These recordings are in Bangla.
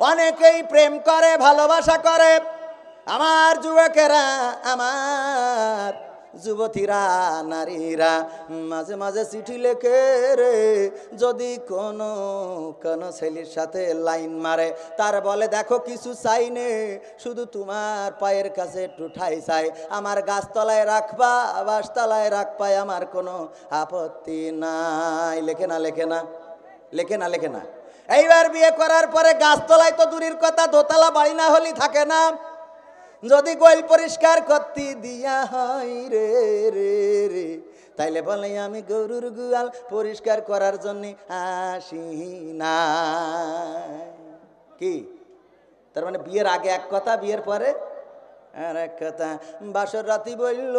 অনেকেই প্রেম করে, ভালোবাসা করে। আমার যুবকেরা, আমার যুবতীরা, নারীরা মাঝে মাঝে চিঠি লেখে রে, যদি কোনো ছেলের সাথে লাইন মারে, তার বলে দেখো কিছু চাই নে, শুধু তোমার পায়ের কাছে একটু ঠাই চাই, আমার গাছতলায় রাখবা, বাসতলায় রাখবাই, আমার কোনো আপত্তি নাই। লেখে না, লেখে না, লেখে না, লেখে না। এইবার বিয়ে করার পরে গাছতলায় তো দূরের কথা, দোতলা বাড়ি না হলে থাকে না। যদি গোয়াল পরিষ্কার করতে দিয়া হয় রে রে রে, তাইলে বলে আমি গরুর গোয়াল পরিষ্কার করার জন্য আসি না। কি তার মানে বিয়ের আগে এক কথা, বিয়ের পরে আর এক কথা। বাসর রাতি বলল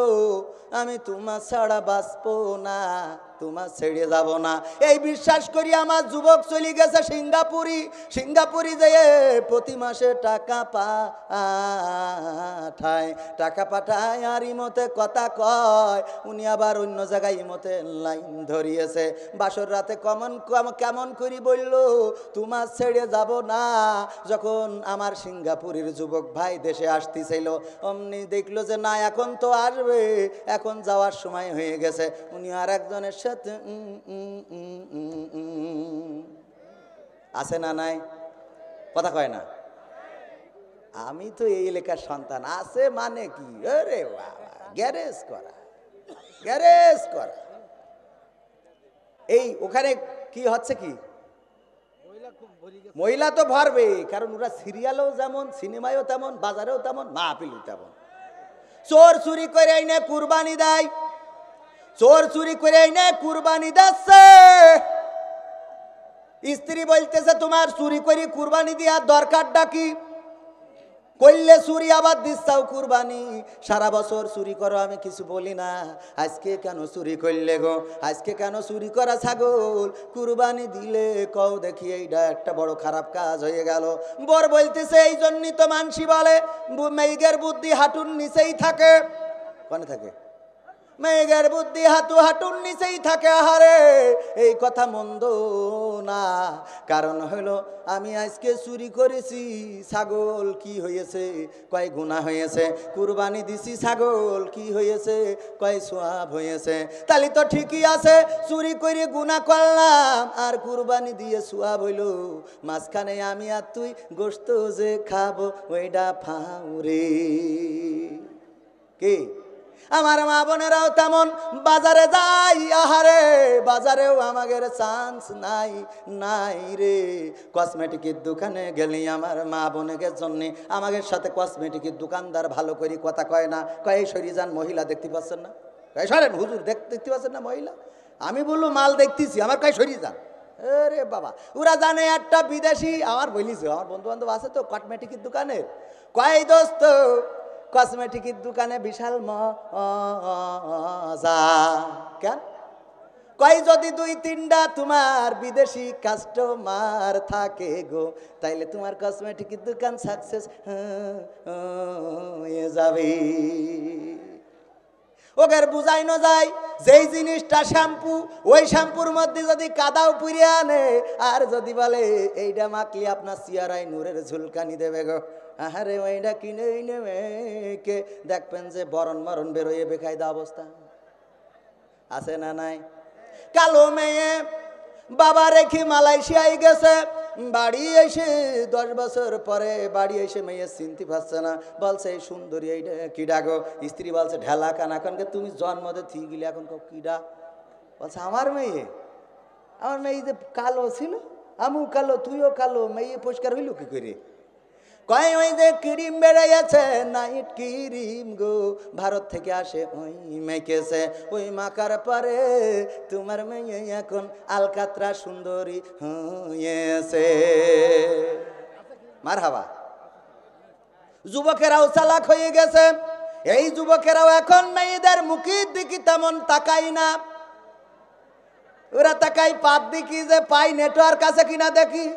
আমি তোমার ছাড়া বাঁচবো না, তোমার ছেড়ে যাব না। এই বিশ্বাস করি আমার যুবক চলে গেছে সিঙ্গাপুরি। সিঙ্গাপুরি যেয়ে প্রতি মাসে টাকা পাঠায়, টাকা পাঠায় আর ইমতে কথা কয়। উনি আবার অন্য জায়গায় ইমতে লাইন ধরিয়েছে। বাসর রাতে কেমন করি বলল তোমার ছেড়ে যাব না। যখন আমার সিঙ্গাপুরের যুবক ভাই দেশে আসতেছিল, অমনি দেখলো যে না এখন তো আসবে, এখন যাওয়ার সময় হয়ে গেছে। উনি আর একজনের সাথে আছে না নাই, কথা কয় না। আমি তো এই এলাকার সন্তান, আছে মানে কি, আরে বাবা, গ্যারেজ করা, গ্যারেজ করা। এই ওখানে কি হচ্ছে, কি মহিলা তো ভরবে, কারণ ওরা সিরিয়ালেও যেমন, সিনেমায়ও তেমন, বাজারেও তেমন, মাহফিলও তেমন। চোর চুরি করে এনে কুরবানি দেয়, চোর চুরি করে এনে কুরবানি দিচ্ছে। স্ত্রী বলতেছে তোমার চুরি করে কুরবানি দেওয়ার দরকারটা কি? করলে চুরি আবার দিচ্ছাও কুরবানি, সারা বছর চুরি করো, আমি কিছু বলি না, আজকে কেন চুরি করলে গো? আজকে কেন চুরি করা ছাগল কুরবানি দিলে কও দেখি? এইটা একটা বড় খারাপ কাজ হয়ে গেল। বর বলতেছে এই জন্যই তো মানসি বলে মেয়েদের বুদ্ধি হাঁটুর নিচেই থাকে। কোনে থাকে? মেয়েদের বুদ্ধি হাঁটুর নিচেই থাকে। আহারে এই কথা মন্দ না, কারণ হলো আমি আজকে চুরি করেছি ছাগল, কি হয়েছে? কয় গুনাহ হয়েছে। কুরবানি দিছি ছাগল, কি হয়েছে? কয় সওয়াব হয়েছে। তাহলে তো ঠিকই আছে, চুরি করে গুনাহ করলাম আর কুরবানি দিয়ে সওয়াব হইল। মাঝখানে আমি আর তুই গোশত যে খাবো ওইটা ফাউরে। কি আমার মা বোনেরাও তেমন বাজারে যাই, আহারে বাজারেও আমাদের চান্স নাই, নাই রে। কসমেটিকের দোকানে গেলি আমার মা বোনের জন্য, আমাদের সাথে কসমেটিকের দোকানদার ভালো করে কথা কয় না, কয় সরি যান, মহিলা দেখতে পাচ্ছেন না? কয় সরেন হুজুর, দেখতে পাচ্ছেন না মহিলা? আমি বললো মাল দেখতেছি, আমার কয় সরি যান। আরে বাবা, ওরা জানে একটা বিদেশি, আমার বলিস আমার বন্ধু বান্ধব আছে তো কসমেটিকের দোকানে, কয় দোস্ত কসমেটিকের দোকানে বিশাল মজা। কেন? কয় যদি 2-3টা তোমার বিদেশি কাস্টমার থাকে গো, তাইলে তোমার কসমেটিকের দোকান সাকসেস হয়ে যাবে। ওদের বুঝাইনো যায় যেই জিনিসটা শ্যাম্পু, ওই শ্যাম্পুর মধ্যে যদি কাদাও পুড়ে আনে আর যদি বলে এইটা মাখলে আপনার চেহারায় নূরের ঝুলকানি দেবে গো, আহারে ওইটা কিনে নেবে কে? দেখবেন যে বরণ মরণ বেরোয় বেকায়দা অবস্থা। আছে না নাই? কালো মেয়ে বাবা রেখে মালয়েশিয়ায় গেছে, বাড়ি এসে 10 বছর পরে বাড়ি এসে মেয়ে চিনতে পারছে না, বলছে এই সুন্দরী এইটা কিডা গো? স্ত্রী বলছে ঢেলা কান, এখনকে তুমি জন্মতে থি গেলে এখন কিডা? বলছে আমার মেয়ে, আমার মেয়ে যে কালো ছিল, আমিও কালো, তুইও কালো, মেয়ে পরিষ্কার হইল কি করে? কয় ওই যে ক্রিম বেড়াইয়াছে, নাইট ক্রিম গো, ভারত থেকে আসে ওই মেকেছে, ওই মাখার পরে তোমার মেয়ে এখন আলকাতরা সুন্দরী হয়েছে। মারহাবা। যুবকেরাও চালাক হয়ে গেছে, এই যুবকেরাও এখন মেয়েদের মুখের দিকে তেমন তাকাই না, ওরা তাকাই পাত দিকি যে পাই নেটওয়ার্ক আছে কিনা দেখি।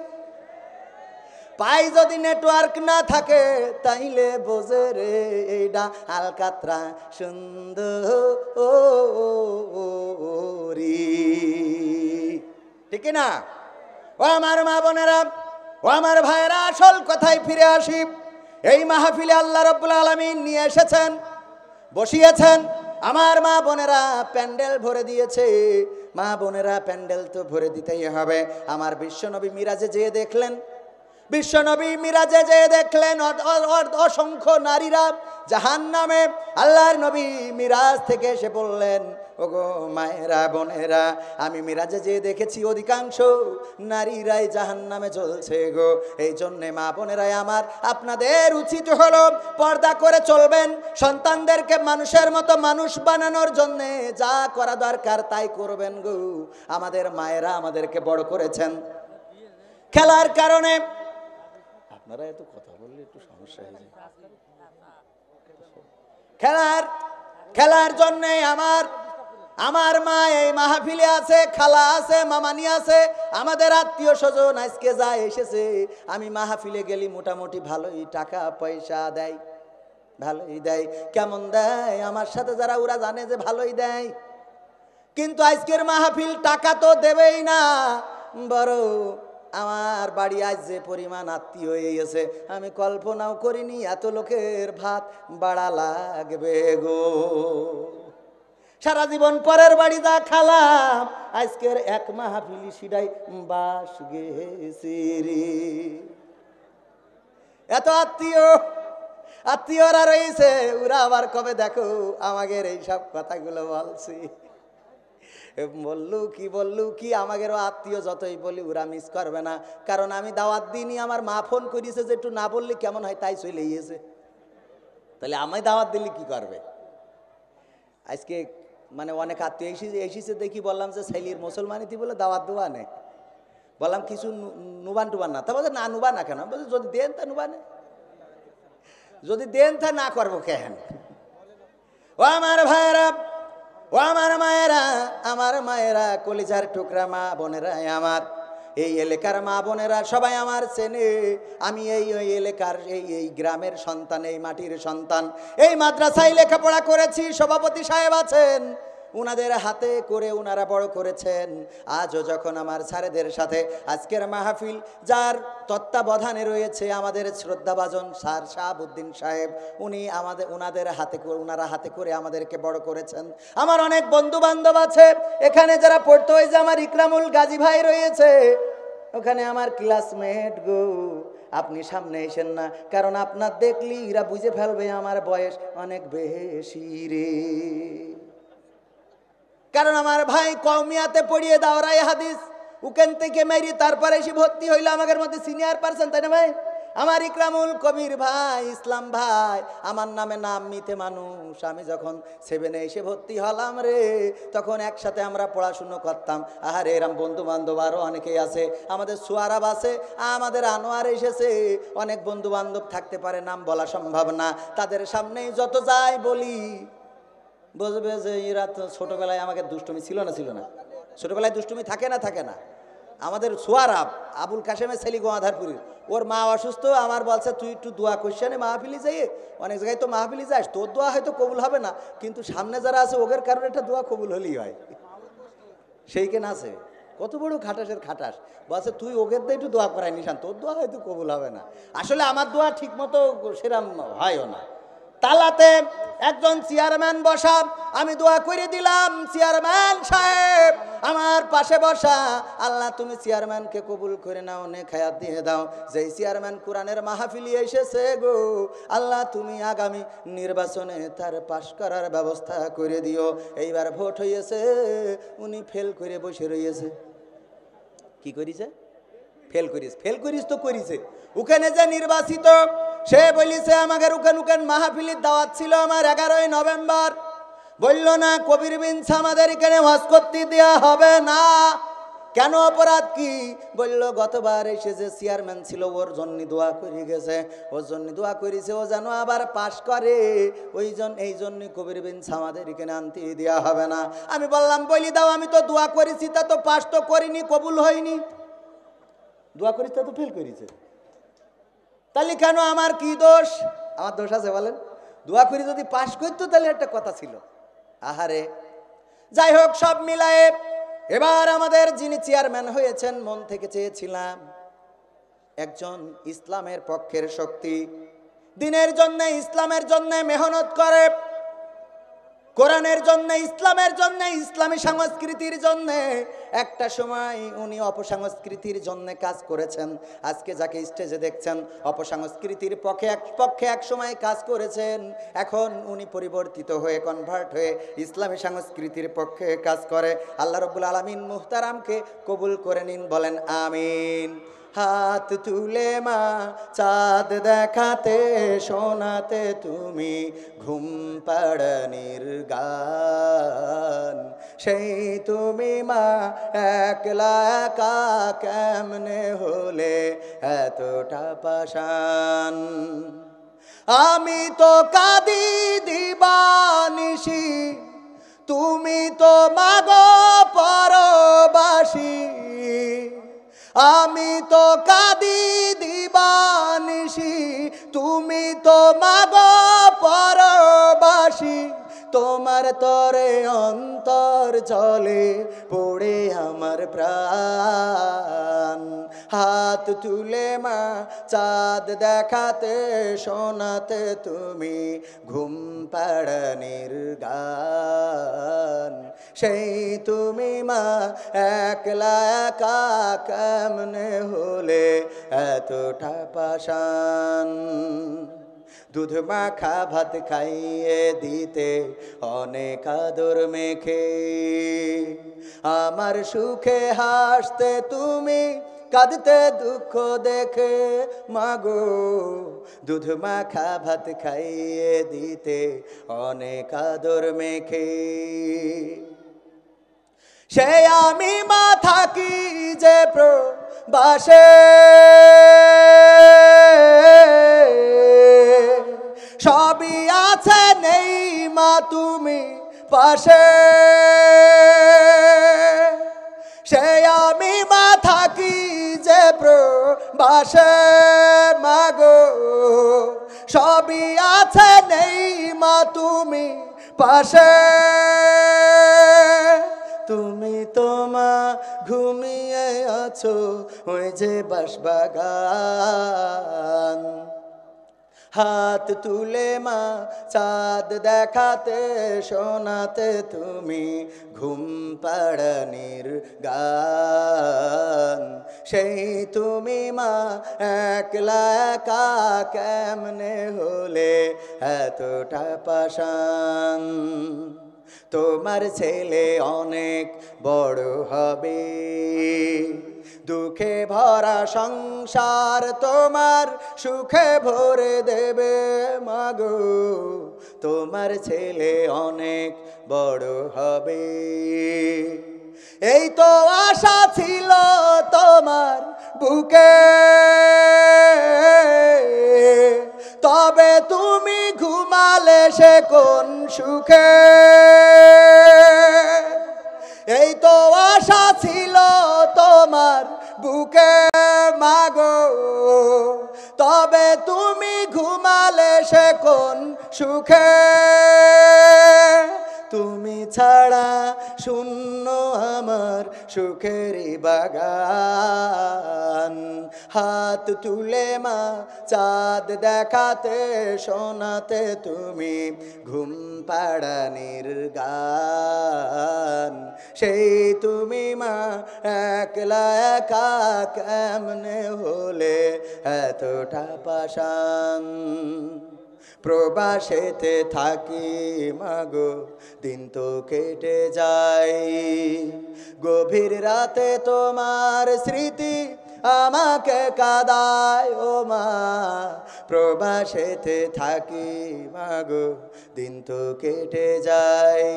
পাই যদি নেটওয়ার্ক না থাকে তাইলে বোঝে রে এইটা আলকাতরা সুন্দরী, ঠিক না? ও আমার মা বোনেরা, ও আমার ভাইয়েরা, আসল কথায় ফিরে আসি। এই মাহফিলে আল্লাহ রাব্বুল আলামিন নিয়ে এসেছেন, বসিয়েছেন। আমার মা বোনেরা প্যান্ডেল ভরে দিয়েছে। মা বোনেরা প্যান্ডেল তো ভরে দিতেই হবে। আমার বিশ্বনবী মিরাজে যেয়ে দেখলেন, বিশ্বনবী মিরাজে যেয়ে দেখলেন অসংখ্য নারীরা জাহান্নামে। আল্লাহর নবী মিরাজ থেকে এসে বললেন, ওগো মায়েরা বোনেরা, আমি মিরাজে যেয়ে দেখেছি অধিকাংশ নারীরাই জাহান্নামে জ্বলছে গো। এই জন্যে মা বোনেরাই আমার, আপনাদের উচিত হলো পর্দা করে চলবেন। সন্তানদেরকে মানুষের মতো মানুষ বানানোর জন্যে যা করা দরকার তাই করবেন গো। আমাদের মায়েরা আমাদেরকে বড় করেছেন খেলার কারণে। আপনারা এত কথা বললে একটু সমস্যা হয়ে যায়। খেলার জন্য আমার মা এই মাহফিলে আছে, খালা আছে, মামানি আছে, আমাদের আত্মীয় স্বজন আজকে যা এসেছে। আমি মাহফিলে গেলি মোটামুটি ভালোই টাকা পয়সা দেয়, ভালোই দেয়। কেমন দেয় আমার সাথে যারা, ওরা জানে যে ভালোই দেয়। কিন্তু আজকের মাহফিল টাকা তো দেবেই না, বড় আমার বাড়ি আজ যে পরিমাণ আত্মীয় হয়ে গেছে, আমি কল্পনাও করিনি এত লোকের ভাত বাড়া লাগবে গো। সারা জীবন পরের বাড়ি যা খালাম, আজকের এক মাহফিলি সিডাই বাস গেছি রে। এত আত্মীয়রা রয়েছে, ওরা আবার কবে দেখো আমাদের এইসব কথাগুলো বলছি। বললু কি আমাদেরও আত্মীয় যতই বলি ওরা মিস করবে না, কারণ আমি দাওয়াত দিইনি। আমার মা ফোন করেছে যে একটু না বললে কেমন হয়, তাই চলে গিয়েছে। তাহলে আমায় দাওয়াত দিলে কি করবে? আজকে মানে অনেক আত্মীয় এসেছে দেখি, বললাম যে ছেলির মুসলমানিতি বলে দাওয়াত দেওয়া নেই। বললাম কিছু নুবান টুবান না, তা বলছে না নুবা না কেন? বলছে যদি দেন তা নুবানে, যদি দেন তা না করবো কেন? ও আমার ভাইয়েরা, ও আমার মায়েরা, কলিজার টুকরা মা বোনেরা, আমার এই এলাকার মা বোনেরা সবাই আমার চেনে। আমি এই এলাকার এই গ্রামের সন্তান, এই মাটির সন্তান। এই মাদ্রাসায় লেখাপড়া করেছি, সভাপতি সাহেব আছেন, উনাদের হাতে করে উনারা বড় করেছেন। আজও যখন আমার স্যারেদের সাথে আজকের মাহফিল, যার তত্ত্বাবধানে রয়েছে আমাদের শ্রদ্ধাভাজন স্যার শাহাবুদ্দিন সাহেব, উনারা হাতে করে আমাদেরকে বড় করেছেন। আমার অনেক বন্ধু বান্ধব আছে এখানে যারা পড়তে হয়েছে। আমার ইকরামুল গাজী ভাই রয়েছে ওখানে, আমার ক্লাসমেট গো। আপনি সামনে এসেন না, কারণ আপনার দেখলি এরা বুঝে ফেলবে আমার বয়স অনেক বেশি রে। কারণ আমার ভাই কওমিয়াতে পড়িয়ে দাওরাই হাদিস ওখান থেকে মেরি, তারপরে এসে ভর্তি হইলো আমাদের মধ্যে সিনিয়র পারসন, তাই না ভাই? আমার ইকরামুল কবির ভাই, ইসলাম ভাই, আমার নামে নাম মিতে মানুষ। আমি যখন 7-এ এসে ভর্তি হলাম রে, তখন একসাথে আমরা পড়াশুনো করতাম। আহারে এরম বন্ধু বান্ধব আরও অনেকেই আছে। আমাদের সুয়ারাব আছে, আমাদের আনোয়ার এসেছে, অনেক বন্ধু বান্ধব থাকতে পারে, নাম বলা সম্ভব না। তাদের সামনেই যত যাই বলি, বুঝবে যে এরা তো ছোটোবেলায় আমাকে দুষ্টুমি ছিল না ছোটোবেলায় দুষ্টুমি থাকে না। আমাদের সোয়ারাব আবুল কাশেমের ছেলে গোয়াধারপুরীর, ওর মা অসুস্থ, আমার বলছে তুই একটু দোয়া কোশ্চেনে মাহফিলি যাই। অনেক জায়গায় তো মাহফিলি যাস, তোর দোয়া হয়তো কবুল হবে না, কিন্তু সামনে যারা আছে ওদের কারণে একটা দোয়া কবুল হলেই হয়। সেইখানে আছে কত বড় খাটাসের খাটাস, বলছে তুই ওদের দিয়ে একটু দোয়া করাই নিশান, তোর দোয়া হয়তো কবুল হবে না। আসলে আমার দোয়া ঠিক মতো সেরাম হয়ও না। তালাতে একজন চেয়ারম্যান বসা, আমি দোয়া করে দিলাম চেয়ারম্যান সাহেব আমার পাশে বসা, আল্লাহ তুমি চেয়ারম্যানকে কবুল করে নাও, নেক হায়াত দিয়ে দাও। যেই চেয়ারম্যান কোরআনের মাহফিলে এসেছে গো, আল্লাহ তুমি আগামী নির্বাচনে তার পাশ করার ব্যবস্থা করে দিও। এইবার ভোট হয়েছে, উনি ফেল করে বসে রয়েছে। কি করেছে? ফেল করিস তো করেছে। ওখানে যে নির্বাচিত সে বলিছে আমাদের উকান মাহফিলের দাওয়াত ছিল আমার 11ই নভেম্বর, বলল না কবির বিনস আমাদের এখানে ওয়াজ করতে দেওয়া হবে না। কেন, অপরাধ কি? বলল গতবার এসে যে চেয়ারম্যান ছিল ওর জন্য দোয়া করে গেছে, ওর জন্য দোয়া করেছে, ও যেন আবার পাশ করে, এই জন্য কবির বিনস আমাদের এখানে আনতে দেওয়া হবে না। আমি বললাম বলি দাও, আমি তো দোয়া করেছি, তা তো পাশ তো করিনি, কবুল হয়নি। দোয়া করিস তা তো ফেল করেছে, তাহলে কেন আমার কি দোষ? আমার দোষ আছে বলেন? দোয়া করি যদি পাশ করতো তাহলে একটা কথা ছিল। আহারে, যাই হোক সব মিলায়ে এবার আমাদের যিনি চেয়ারম্যান হয়েছেন, মন থেকে চেয়েছিলাম একজন ইসলামের পক্ষের শক্তি, দিনের জন্য ইসলামের জন্য মেহনত করে, কোরআনের জন্য, ইসলামের জন্য, ইসলামী সংস্কৃতির জন্য একটা সময় উনি অপসংস্কৃতির জন্য কাজ করেছেন। আজকে যাকে স্টেজে দেখছেন অপসংস্কৃতির পক্ষে এক সময় কাজ করেছেন, এখন উনি পরিবর্তিত হয়ে কনভার্ট হয়ে ইসলামী সংস্কৃতির পক্ষে কাজ করে। আল্লাহ রাব্বুল আলামিন মুহতারামকে কবুল করে নিন, বলেন আমিন। হাত তুলে মা চাঁদ দেখাতে শোনাতে তুমি ঘুম পাড়ানির গান, সেই তুমি মা একলা একা কেমনে হলে এতটা পাষাণ। আমি তো কাঁদি দিবানিশি, তুমি তো মাগো পরবাসী। আমি তো কাঁদি দিবানিশি, তুমি তো মাগো পরবাসী। তোমার তরে অন্তর জলে পড়ে আমার প্রাণ। হাত তুলে মা চাঁদ দেখাতে শোনাতে তুমি ঘুম পাড়ানির গান, সেই তুমি মা একলা একা কেমনে হলে এতটা পাষাণ। দুধ মাখা ভাত খাইয়ে দিতে অনেক আদর মেখে, আমার সুখে হাসতে তুমি কাঁদতে দুঃখ দেখে। মাগো দুধ মাখা ভাত খাইয়ে দিতে অনেক আদর মেখে, সে আমি মা থাকি যে প্রবাসে, সবই আছে নেই মা তুমি পাশে। সে আমি মা থাকি যে প্রবাসে, মাগো সবই আছে নেই মা তুমি পাশে। তুমি তো মা ঘুমিয়ে আছো ওই যে বাঁশবাগান, হাত তুলে মা চাঁদ দেখাতে শোনাতে তুমি ঘুম পাড়ানির গান, সেই তুমি মা একলা একা কেমনে হলে এতটা পাষাণ। তোমার ছেলে অনেক বড় হবে, দুঃখে ভরা সংসার তোমার সুখে ভরে দেবে। মাগো তোমার ছেলে অনেক বড় হবে, এই তো আশা ছিল তোমার বুকে। তবে তুমি ঘুমালে সে কোন সুখে, এই তো আশা ছিল তোমার বুকে। মাগো তবে তুমি ঘুমালে সে কোন সুখে, তুমি ছাড়া শূন্য আমার সুখের বাগান। হাত তুলে মা চাঁদ দেখাতে শোনাতে তুমি ঘুম পাড়ানির গান, সেই তুমি মা একলা একা কেমনে হলে এতটা পাষাণ। প্রবাসেতে থাকি মাগো দিন তো কেটে যায়, গভীর রাতে তোমার স্মৃতি আমাকে কাঁদায় ও মা। প্রবাসেতে থাকি মাগো দিন তো কেটে যায়,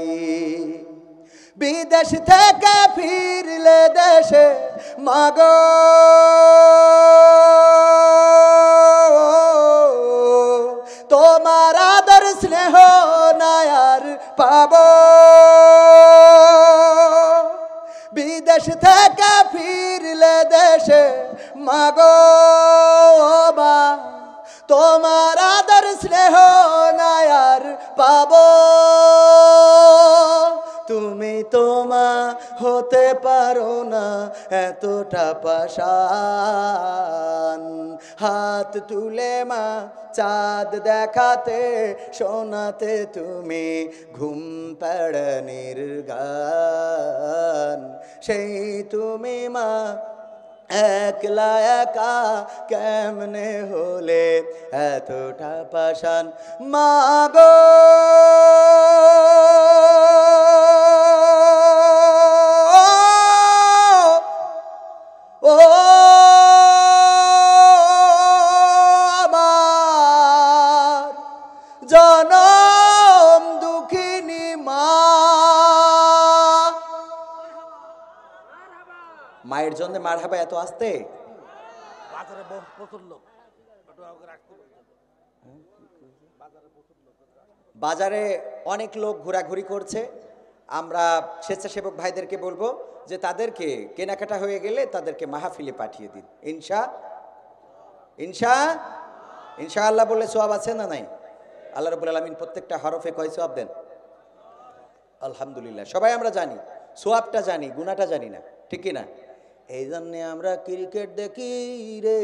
বিদেশ থেকে ফিরলে দেশে মাগো তোমার আদর স্নেহ নায়ার পাবো। বিদেশ থেকে ফিরলে দেশে মাগো মা, তোমার আদর স্নেহ নায়ার পাবো। তুমি তো মা হতে পারো না এতটা পাষাণ। হাত তুলে মা চাঁদ দেখাতে শোনাতে তুমি ঘুম পাড়ানির গান। সেই তুমি মা একলা একা কেমনে হলে এতটা পাষাণ। মা গো ও আমার জনম দুঃখিনী মা। মায়ের জন্য মারহাবা এত আসতে। বাজারে অনেক লোক ঘোরাঘুরি করছে। আমরা স্বেচ্ছাসেবক ভাইদেরকে বলবো যে তাদেরকে কেনাকাটা হয়ে গেলে তাদেরকে মাহফিলে পাঠিয়ে দিন। ইনশাআল্লাহ বলে সওয়াব আছে না নাই? আল্লাহ রাব্বুল আলামিন প্রত্যেকটা হরফে কয় সওয়াব দেন? আলহামদুলিল্লাহ। সবাই আমরা জানি, সওয়াবটা জানি, গুনাহটা জানি না, ঠিক কি না? এই জন্যে আমরা ক্রিকেট দেখি রে,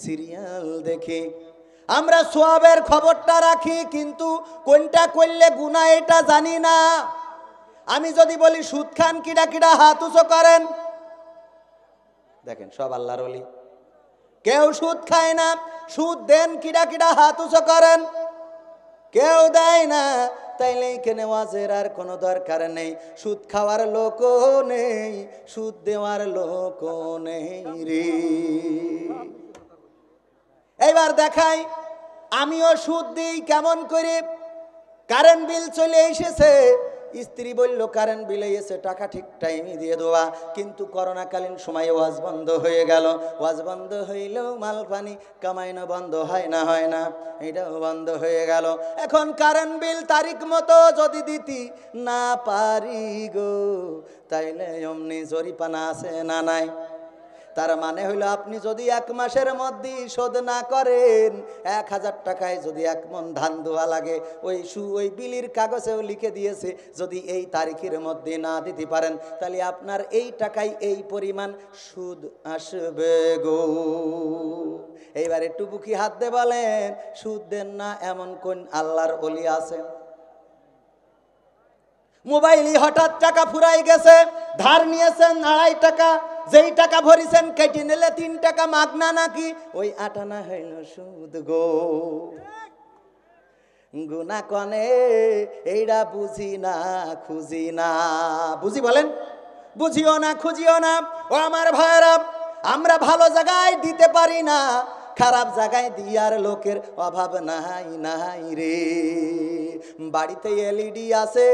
সিরিয়াল দেখি, আমরা সওয়াবের খবরটা রাখি, কিন্তু কোনটা করলে গুনাহ এটা জানি না। আমি যদি বলি সুদ খান কিডা কিডা হাত উঁচু করেন, দেখেন সব আল্লাহর ওলি। কেউ সুদ খায় না, সুদ দেন কিডা কিডা হাত উঁচু করেন, কেউ দেয় না। তাইলে এখানে ওয়াজের আর কোনো দরকার নেই। সুদ খাওয়ার লোকও নেই, সুদ দেওয়ার লোকও নেই রে। এইবার দেখাই, আমিও সুদ দিই কেমন করে। কারেন্ট বিল চলে এসেছে, স্ত্রী বলল কারেন্ট বিলে এসে টাকা ঠিক টাইমে দিয়ে দেওয়া, কিন্তু করোনাকালীন সময়ে ওয়াজ বন্ধ হয়ে গেল। ওয়াজ বন্ধ হইলেও মাল পানি কামাইনো বন্ধ হয় না, এটাও বন্ধ হয়ে গেল। এখন কারেন্ট বিল তারিখ মতো যদি দিতে না পারি গো, তাইলে অমনি জরিপানা আছে না নাই? তার মানে হইলো আপনি যদি 1 মাসের মধ্যে শোধ না করেন, 1000 টাকায় যদি 1 মণ ধান দেওয়া লাগে, ওই বিলির কাগজেও লিখে দিয়েছে যদি এই তারিখের মধ্যে না দিতে পারেন তাহলে আপনার এই টাকায় এই পরিমাণ সুদ আসবে গো। এইবার একটু বুকি হাত দিয়ে বলেন, সুদ দেন না এমন কোন আল্লাহর ওলি আছেন? মোবাইলে হঠাৎ টাকা ফুরাই গেছে, ধার নিয়েছেন 2.5 টাকা, যেই টাকা ভরিছেন কেটে নিলে 3 টাকা মাগনা নাকি? ওই 8 আনা হইল সুদ গো। গুনা কনে এইটা বুঝি না খুঁজি না। বুঝি বলেন? বুঝিও না খুঁজিও না। ও আমার ভাইরা, আমরা ভালো জায়গায় দিতে পারি না, খারাপ জায়গায় দিয়ার লোকের অভাব নাই রে। বাড়িতে এলইডি আছে,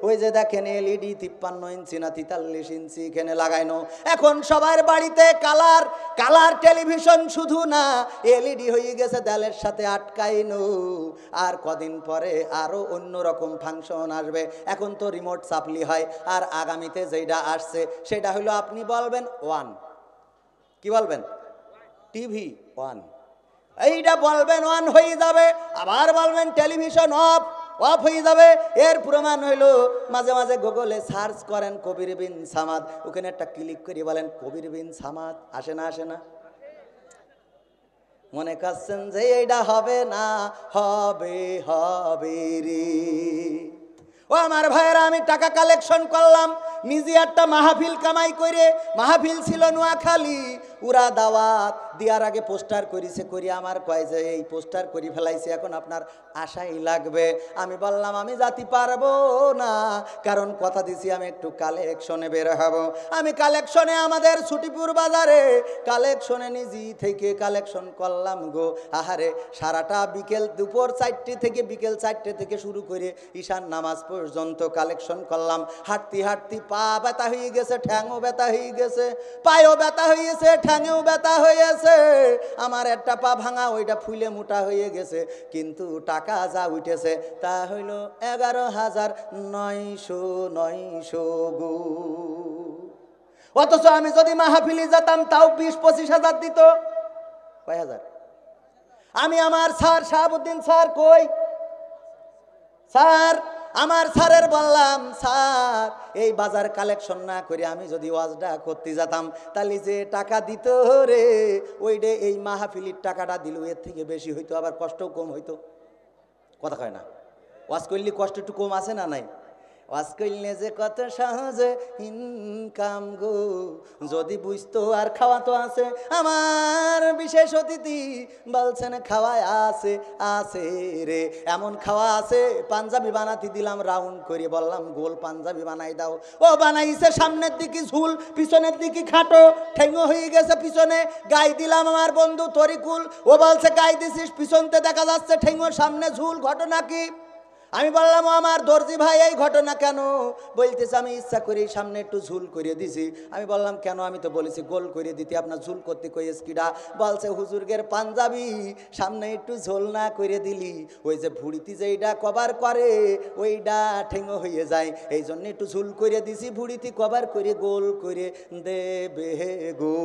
ওই যে দেখেন এলইডি 53 ইঞ্চি না 43 ইঞ্চি এখানে লাগাইনো। এখন সবার বাড়িতে কালার টেলিভিশন শুধু না, এলইডি হয়ে গেছে দেয়ালের সাথে আটকাইনো। আর কদিন পরে আরো অন্যরকম ফাংশন আসবে। এখন তো রিমোট সাপ্লি হয়, আর আগামীতে যেটা আসছে সেটা হলো আপনি বলবেন 1, কি বলবেন? টিভি 1, এইটা বলবেন 1 হয়ে যাবে, আবার বলবেন টেলিভিশন অফ হয়ে যাবে। এর প্রমাণ হইলো মাঝে মাঝে গুগলে সার্চ করেন কবির বিন সামাদ, ওখানে একটা ক্লিক করে বলেন কবির বিন সামাদ, আসে না? মনে করছেন যে এইটা হবে না, হবে রে। ও আমার ভাইয়েরা, আমি টাকা কালেকশন করলাম, নিজে একটা মাহফিল কামাই করে। মাহফিল ছিল নোয়াখালী, উরা দাওয়াত দেওয়ার আগে পোস্টার করিছে, আমার কয় যে এই পোস্টার করি ফেলাইছে, এখন আপনার আশাই লাগবে। আমি বললাম আমি যাতে পারবো না, কারণ কথা দিছি আমি একটু কালেকশনে বের হব। আমি কালেকশনে আমাদের ছুটিপুর বাজারে কালেকশনে নিজে থেকে কালেকশন করলাম গো। আহারে, সারাটা দুপুর 4টে থেকে বিকেল 4টে থেকে শুরু করে ঈশান নামাজ পর্যন্ত কালেকশন করলাম। হাঁটতে পা ব্যথা হয়ে গেছে, ঠ্যাংও ব্যথা হয়ে গেছে, পায়েও ব্যথা হয়েছে, ঠ্যাংেও ব্যথা হয়েছে। আমার একটা পা ভাঙা, ওইটা ফুলে মোটা হয়ে গেছে, কিন্তু টাকা যা উঠেছে তা হইল 11,900 গো। অথচ আমি যদি মাহফিলি যেতাম তাও 20-25 হাজার দিত। কয় হাজার? আমি আমার স্যার শাহাবুদ্দিন স্যার কই? স্যার আমার স্যারের বললাম, স্যার এই বাজার কালেকশন না করে আমি যদি ওয়াজটা করতে যেতাম তাহলে যে টাকা দিত রে ওইটা এই মাহফিলির টাকাটা দিল এর থেকে বেশি হইতো, আবার কষ্টও কম হইতো। কথা কয় না? ওয়াজ করলে কষ্ট একটু কম আছে না নাই? ওয়াজ করলে যে কত সহজে ইনকাম গো, যদি বুঝতো। আর খাওয়া তো আছে, আমার বিশেষ অতিথি বলছেন খাওয়ায় আছে, আছে রে, এমন খাওয়া আছে পাঞ্জাবি বানাতে দিলাম রাউন্ড করে, বললাম গোল পাঞ্জাবি বানাই দাও, ও বানাইছে সামনের দিকে ঝুল পিছনের দিকে খাটো, ঠেঙ্গো হয়ে গেছে পিছনে। গাই দিলাম আমার বন্ধু তরিকুল, ও বলছে গাই দিছিস পিছনতে দেখা যাচ্ছে ঠেঙ্গো সামনে ঝুল, ঘটনা কি? আমি বললাম আমার দর্জি ভাই এই ঘটনা কেন? বলতেছে আমি ইচ্ছা করে সামনে একটু ঝুল করে দিছি। আমি বললাম কেন? আমি তো বলেছি গোল করে দিতে, আপনার ঝুল করতে কইস কিডা? বলছে হুজুরগের পাঞ্জাবি সামনে একটু ঝোল না করে দিলি ওই যে ভুড়িতে যেইটা কভার করে ওইটা ঠেঙ্গো হয়ে যায়, এই জন্য একটু ঝুল করে দিছি, ভুড়িতে কভার করে গোল করে দেবে গো।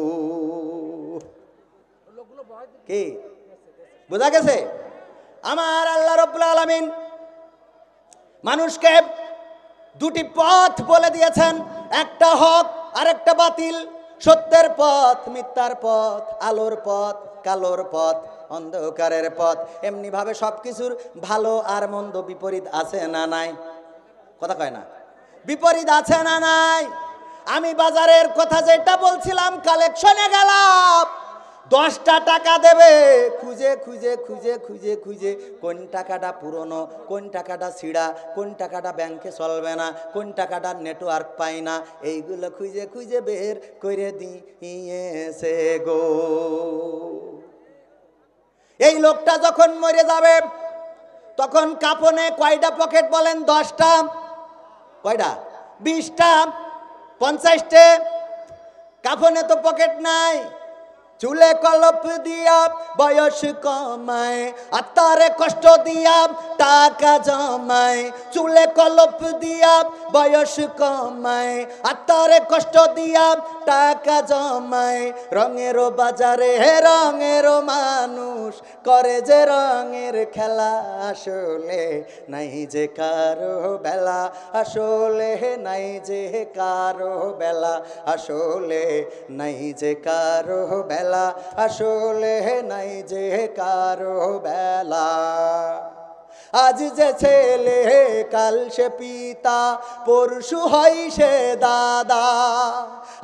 কি বোঝা গেছে? আমার আল্লাহ রাব্বুল আলামিন মানুষকে দুটি পথ বলে দিয়েছেন, একটা হক আর একটা বাতিল, সত্যের পথ মিথ্যার পথ, আলোর পথ কালোর পথ, অন্ধকারের পথ। এমনি ভাবে সবকিছুর ভালো আর মন্দ বিপরীত আছে না নাই? কথা কয় না? বিপরীত আছে না নাই? আমি বাজারের কথা যেটা বলছিলাম, কালেকশনে গেলাম, 10টা টাকা দেবে, খুঁজে খুঁজে খুঁজে খুঁজে খুঁজে কোন টাকাটা পুরনো, কোন টাকাটা ছিঁড়া, কোন টাকাটা ব্যাংকে চলবে না, কোন টাকাটা নেটওয়ার্ক পায় না, এইগুলো খুঁজে খুঁজে বের করে দিয়েছে গো। এই লোকটা যখন মরে যাবে তখন কাপনে কয়টা পকেট বলেন? 10টা। কয়টা? 20টা, 50টে। কাফনে তো পকেট নাই। চুলে কলপ দিয়া বয়স কমায়, আত্মারে কষ্ট দিয়া টাকা জমায়। চুলে কলপ দিয়া বয়স কমায়, আত্মারে কষ্ট দিয়া টাকা জমায়। রঙেরও বাজারে রঙেরও মানুষ করে যে রঙের খেলা, আসলে নাই যে কারো বেলা, আসলে নাই যে কারো বেলা, আসলে নাই যে কারো বেলা, আসলে নাই যে কারো বেলা। আজ যে ছেলে কাল সে পিতা, পরশু হয় সে দাদা,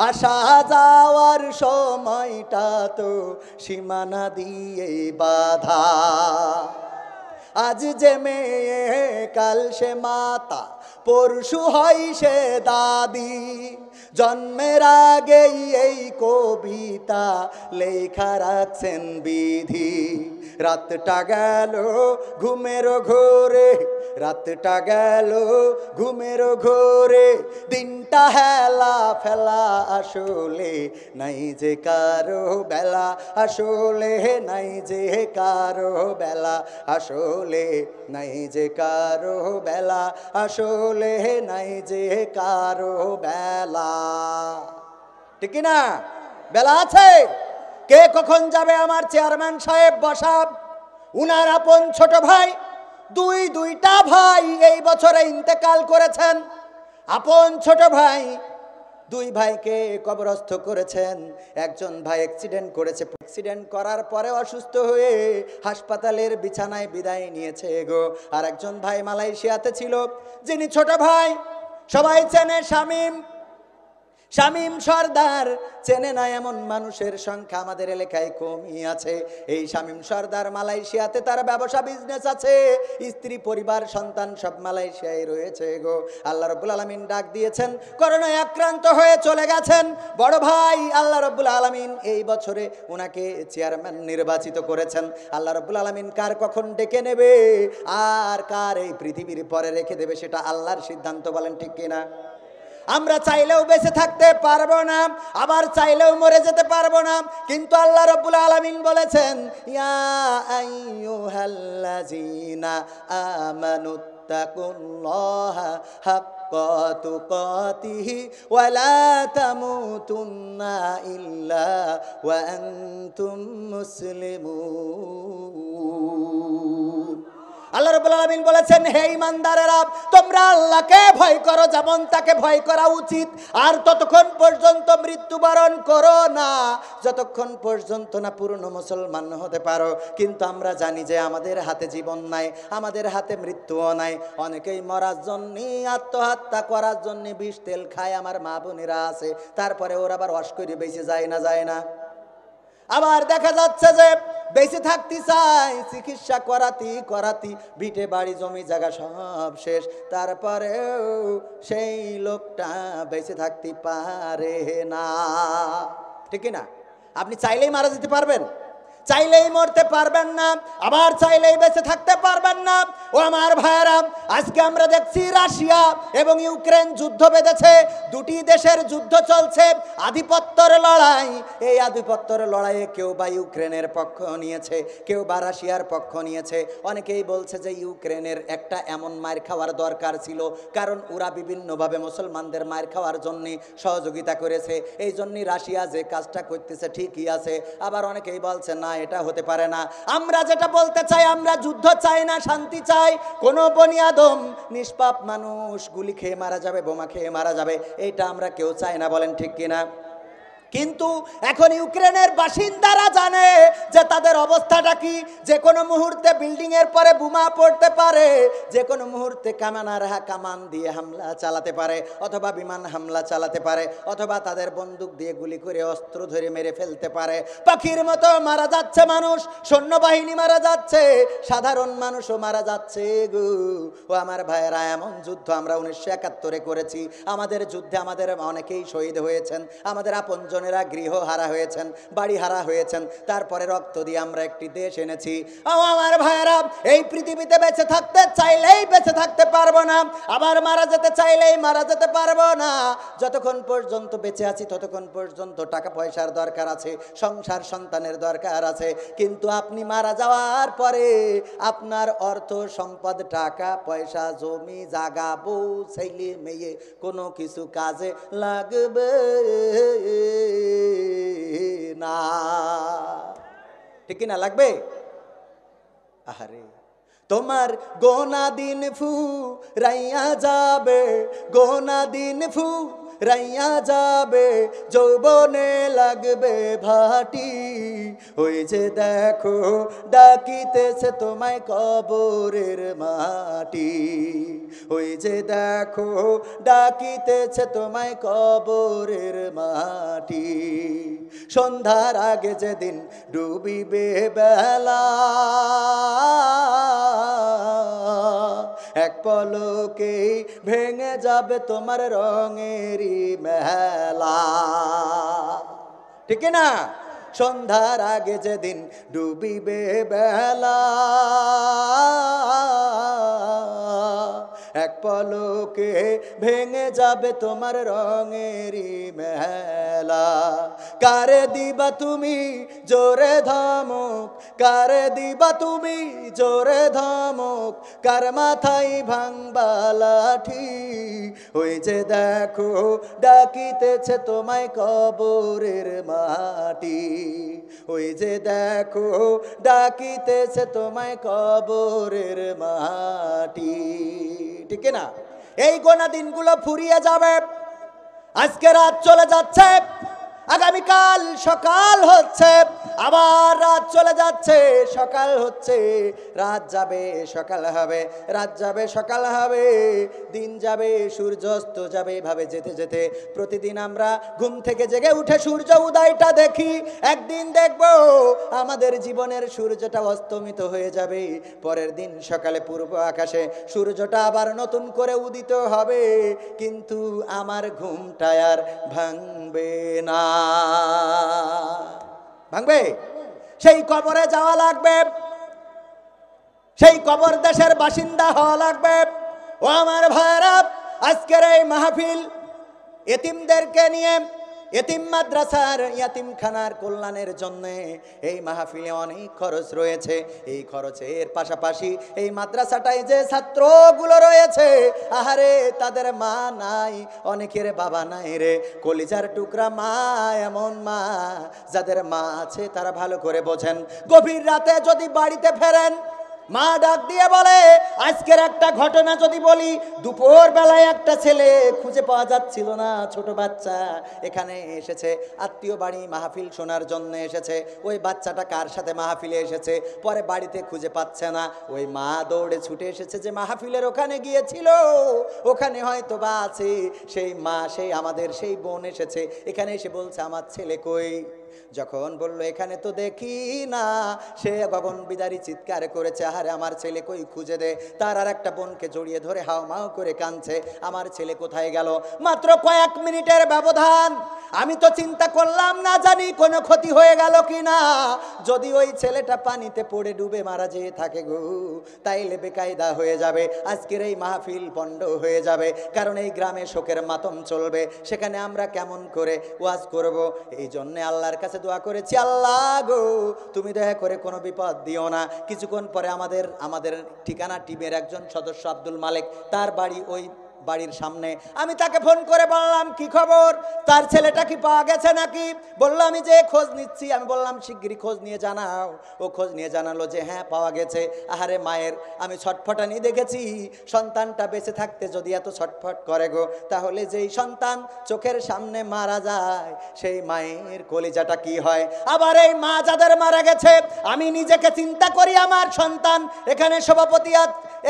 আসা যাওয়ার সময়টা তো সীমানা দিয়ে বাধা। আজ যে মেয়ে কাল সে মাতা, পরশু হয় সে দাদি, জন্মের আগেই এই কবিতা লেখা রাখছেন বিধি। রাতটা গেল ঘুমের ঘোরে, রাতটা গেল ঘুমের ঘোরে, দিনটা হেলা ফেলা, আসলে নাই যে কারো বেলা, আসলে নাই যে কারো বেলা, আসলে নাই যে কারো বেলা, আসলে নাই যে কারো বেলা। ঠিক না? বেলা আছে। কে কখন যাবে? আমার চেয়ারম্যান সাহেব বসা, উনার আপন ছোট ভাই, দুইটা ভাই এই বছরে ইন্তেকাল করেছেন। আপন ছোট ভাই, দুই ভাইকে কবরস্থ করেছেন। একজন ভাই অ্যাক্সিডেন্ট করেছে, অ্যাক্সিডেন্ট করার পরে অসুস্থ হয়ে হাসপাতালের বিছানায় বিদায় নিয়েছে গো। আর একজন ভাই মালয়েশিয়াতে ছিল, যিনি ছোট ভাই, সবাই চেনে, শামীম। শামীম সর্দার চেনে না এমন মানুষের সংখ্যা আমাদের এলাকায় কমই আছে। এই শামীম সর্দার মালয়েশিয়াতে তার ব্যবসা বিজনেস আছে, স্ত্রী পরিবার সন্তান সব মালয়েশিয়ায় রয়েছে গো। আল্লাহ রাব্বুল আলামিন ডাক দিয়েছেন, করোনায় আক্রান্ত হয়ে চলে গেছেন বড় ভাই। আল্লাহ রাব্বুল আলামিন এই বছরে ওনাকে চেয়ারম্যান নির্বাচিত করেছেন। আল্লাহ রাব্বুল আলামিন কার কখন ডেকে নেবে আর কার এই পৃথিবীর পরে রেখে দেবে সেটা আল্লাহর সিদ্ধান্ত। বলেন ঠিক কিনা? আমরা চাইলেও বেঁচে থাকতে পারবো না, আবার চাইলেও মরে যেতে পারবো না, কিন্তু আল্লাহ রাব্বুল আলামিন বলেছেন, ইয়া আইয়ুহাল্লাযীনা আমানুত্তাকুল্লাহা হাক্কা তুকাতিহি ওয়া লা তামুতুন্না ইল্লা ওয়া আনতুম মুসলিমুন। আল্লাহ রাব্বুল আলামিন বলেছেন, হে ঈমানদারেরা, তোমরা আল্লাহকে ভয় করো যেমন তাকে ভয় করা উচিত, আর ততক্ষণ পর্যন্ত মৃত্যুবরণ করো না যতক্ষণ পর্যন্ত না পূর্ণ মুসলমান হতে পারো। কিন্তু আমরা জানি যে আমাদের হাতে জীবন নাই, আমাদের হাতে মৃত্যুও নাই। অনেকেই মরার জন্য, আত্মহত্যা করার জন্য বিষ তেল খায়, আমার মা বোনেরা আছে, তারপরে ওরা আবার ওয়াশ করে বেঁচে যায় না, যায় না। আবার দেখা যাচ্ছে যে বেঁচে থাকতে চাই, চিকিৎসা করাতি ভিটে বাড়ি জমি জায়গা সব শেষ, তারপরেও সেই লোকটা বেঁচে থাকতে পারে না। ঠিক না? আপনি চাইলেই মারা যেতে পারবেন, চাইলেই মরতে পারবেন না, আবার চাইলেই বেঁচে থাকতে পারবেন না। ও আমার ভাইয়েরা, আজকে আমরা দেখছি রাশিয়া এবং ইউক্রেন যুদ্ধ বেঁধেছে, দুটি দেশের যুদ্ধ চলছে, আধিপত্যের লড়াই। এই আধিপত্যের লড়াইয়ে কেউ বা ইউক্রেনের পক্ষ নিয়েছে, কেউ বা রাশিয়ার পক্ষ নিয়েছে। অনেকেই বলছে যে ইউক্রেনের একটা এমন মার খাওয়ার দরকার ছিল, কারণ ওরা বিভিন্নভাবে মুসলমানদের মার খাওয়ার জন্য সহযোগিতা করেছে, এই জন্যই রাশিয়া যে কাজটা করতেছে ঠিকই আছে। আবার অনেকেই বলছে না, এটা হতে পারে না। আমরা যেটা বলতে চাই, আমরা যুদ্ধ চাই না, শান্তি চাই। কোনো বনিয়াদম নিষ্পাপ মানুষ গুলি খেয়ে মারা যাবে, বোমা খেয়ে মারা যাবে, এইটা আমরা কেউ চাই না, বলেন ঠিক কিনা? কিন্তু এখন ইউক্রেনের বাসিন্দারা জানে যে তাদের অবস্থাটা কি, যে কোনো মুহূর্তে বিল্ডিং এর পরে বোমা পড়তে পারে, যে কোনো মুহূর্তে কামান দিয়ে হামলা চালাতে পারে, অথবা বিমান হামলা চালাতে পারে, অথবা তাদের বন্দুক দিয়ে গুলি করে অস্ত্র ধরে মেরে ফেলতে পারে। পাখির মতো মারা যাচ্ছে মানুষ, সৈন্যবাহিনী মারা যাচ্ছে, সাধারণ মানুষও মারা যাচ্ছে গো। ও আমার ভাইয়েরা, এমন যুদ্ধ আমরা 1971 করেছি। আমাদের যুদ্ধে আমাদের অনেকেই শহীদ হয়েছেন, আমাদের আপনজন গৃহ হারা হয়েছেন, বাড়ি হারা হয়েছেন, তারপরে রক্ত দিয়ে আমরা একটি দেশ এনেছি। আমার ভাইয়েরা, এই পৃথিবীতে বেঁচে থাকতে চাইলেই বেঁচে থাকতে পারবো না, আবার মারা যেতে চাইলেই মারা যেতে পারবো না। যতক্ষণ পর্যন্ত বেঁচে আছি ততক্ষণ পর্যন্ত টাকা পয়সার দরকার আছে, সংসার সন্তানের দরকার আছে। কিন্তু আপনি মারা যাওয়ার পরে আপনার অর্থ সম্পদ, টাকা পয়সা, জমি জায়গা, বউ ছেলে মেয়ে কোনো কিছু কাজে লাগবে না। ঠিক না? লাগবে? আহারে, তোমার গোনা দিন ফুরাইয়া যাবে, গোনা দিন ফুরাইয়া যাবে, যৌবনে লাগবে ভাটি। ওই যে দেখো ডাকিতেছে তোমায় কবরের মাটি, ওই যে দেখো ডাকিতেছে তোমায় কবরের মাটি। সন্ধ্যার আগে যেদিন ডুবিবে বেলা, এক পলকেই ভেঙে যাবে তোমার রঙেরই মেলা। ঠিক না? সন্ধ্যার আগে যেদিন ডুবিবে বেলা, এক পলকে ভেঙে যাবে তোমার রঙেরই মেলা। কারে দিবা তুমি জোরে ধমক, কারে দিবা তুমি জোরে ধমক, কার মাথায় ভাঙবা লাঠি। ওই যে দেখো ডাকিতেছে তোমায় কবরের মাটি, ওই যে দেখো ডাকিতেছে তোমায় কবরের মাটি। ঠিক না? এই গোনা দিনগুলো ফুরিয়ে যাবে। আজকে রাত চলে যাচ্ছে, আগামীকাল সকাল হচ্ছে, আবার রাত চলে যাচ্ছে, সকাল হচ্ছে, রাত যাবে সকাল হবে, রাত যাবে সকাল হবে, দিন যাবে সূর্য অস্ত যাবে। এভাবে যেতে যেতে প্রতিদিন আমরা ঘুম থেকে জেগে উঠে সূর্য উদয়টা দেখি। একদিন দেখব আমাদের জীবনের সূর্যটা অস্তমিত হয়ে যাবে, পরের দিন সকালে পূর্ব আকাশে সূর্যটা আবার নতুন করে উদিত হবে। কিন্তু আমার ঘুমটা আর ভাঙবে না। ভাঙবে? সেই কবরে যাওয়া লাগবে, সেই কবর দেশের বাসিন্দা হওয়া লাগবে। ও আমার ভাইরা, আজকের এই মাহফিল এতিমদেরকে নিয়ে, এতিম মাদ্রাসার ইয়াতিমখানার কল্যাণের জন্য এই মাহফিলে অনেক খরচ রয়েছে। এই খরচের পাশাপাশি এই মাদ্রাসাটায় যে ছাত্রগুলো রয়েছে, আহারে তাদের মা নাই, অনেকের বাবা নাই রে, কলিজার টুকরা মা, এমন মা যাদের মা আছে তারা ভালো করে বোঝেন। গভীর রাতে যদি বাড়িতে ফেরেন, মা ডাক দিয়ে বলে, আজকের একটা ঘটনা যদি বলি, দুপুর বেলায় একটা ছেলে খুঁজে পাওয়া যাচ্ছিল না, ছোট বাচ্চা এখানে এসেছে, আত্মীয় বাড়ি মাহফিল শোনার জন্য এসেছে। ওই বাচ্চাটা কার সাথে মাহফিলে এসেছে, পরে বাড়িতে খুঁজে পাচ্ছে না। ওই মা দৌড়ে ছুটে এসেছে যে মাহফিলের ওখানে গিয়েছিল, ওখানে হয়তো বা আছে। সেই মা, সেই আমাদের সেই বোন এসেছে, এখানে এসে বলছে আমার ছেলে কই। যখন বললো এখানে তো দেখি না, সে গগন বিদারী চিৎকার করেছে, আরে আমার ছেলে কই, খুঁজে দে। তার আর একটা বোনকে জড়িয়ে ধরে হাও মাও করে কাঁদছে, আমার ছেলে কোথায় গেল। মাত্র কয়েক মিনিটের ব্যবধান। আমি তো চিন্তা করলাম না জানি কোনো ক্ষতি হয়ে গেল কি না। যদি ওই ছেলেটা পানিতে পড়ে ডুবে মারা যেয়ে থাকে গো, তাইলে বেকায়দা হয়ে যাবে, আজকের এই মাহফিল পণ্ড হয়ে যাবে। কারণ এই গ্রামে শোকের মাতম চলবে, সেখানে আমরা কেমন করে ওয়াজ করব। এই জন্যে আল্লাহর কাছে দোয়া করেছি, আল্লাহ গো তুমি দয়া করে কোনো বিপদ দিও না। কিছুক্ষণ পরে আমাদের ঠিকানা টিমের একজন সদস্য আব্দুল মালিক, তার বাড়ি ওই বাড়ির সামনে। আমি তাকে ফোন করে বললাম কি খবর, তার ছেলেটা কি পাওয়া গেছে নাকি। বললো আমি যে খোঁজ নিচ্ছি। আমি বললাম শিগগিরই খোঁজ নিয়ে জানাও। ও খোঁজ নিয়ে জানালো যে হ্যাঁ পাওয়া গেছে। আহারে মায়ের আমি ছটফটানি দেখেছি, সন্তানটা বেঁচে থাকতে যদি এত ছটফট করে গো, তাহলে যেই সন্তান চোখের সামনে মারা যায়, সেই মায়ের কলিজাটা কি হয়। আবার এই মা যাদের মারা গেছে, আমি নিজেকে চিন্তা করি আমার সন্তান। এখানে সভাপতি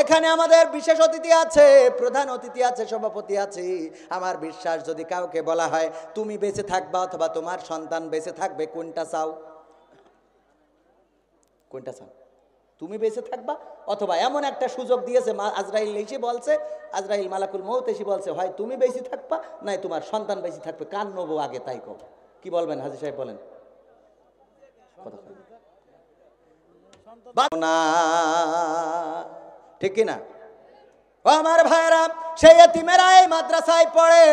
এখানে আমাদের বিশেষ অতিথি আছে, প্রধান অতিথি আছে, সভাপতি আছে। আমার বিশ্বাস যদি কাউকে বলা হয় তুমি বেঁচে থাকবা অথবা তোমার সন্তান বেঁচে থাকবে, কোনটা চাও? কোনটা চাও? তুমি বেঁচে থাকবা অথবা এমন একটা সুযোগ দিয়েছে আজরাইল এসে বলছে, আজরাইল মালাকুল মউত এসে বলছে হয় তুমি বেঁচে থাকবা নাই তোমার সন্তান বেঁচে থাকবে, কান নেবো আগে তাই কব। কি বলবেন হাজী সাহেব, বলেন না ঠিক কিনা? আমার ভাইরা, সেই এতিমেরা এই মাদ্রাসায় পড়ে,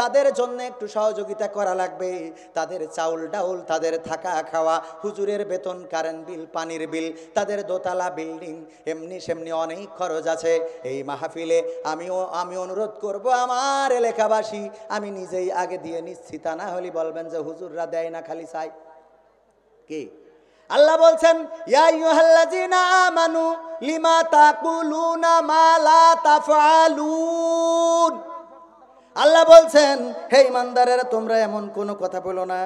তাদের জন্য একটু সহযোগিতা করা লাগবে। তাদের চাউল ডাউল, তাদের থাকা খাওয়া, হুজুরের বেতন, কারেন্ট বিল, পানির বিল, তাদের দোতলা বিল্ডিং, এমনি সেমনি অনেক খরচ আছে। এই মাহফিলে আমি অনুরোধ করব আমার এলাকাবাসী, আমি নিজেই আগে দিয়ে নিচ্ছি, তা না হলে বলবেন যে হুজুররা দেয় না, খালি চাই। কি আল্লাহ বলছেন, ইয়া আইয়ুহাল্লাযীনা আমানু লিমা তাকুলুনা মা লা তাফআলুন। আল্লাহ বলছেন, হে ইমানদারেরা তোমরা এমন কোনো কথা বলো না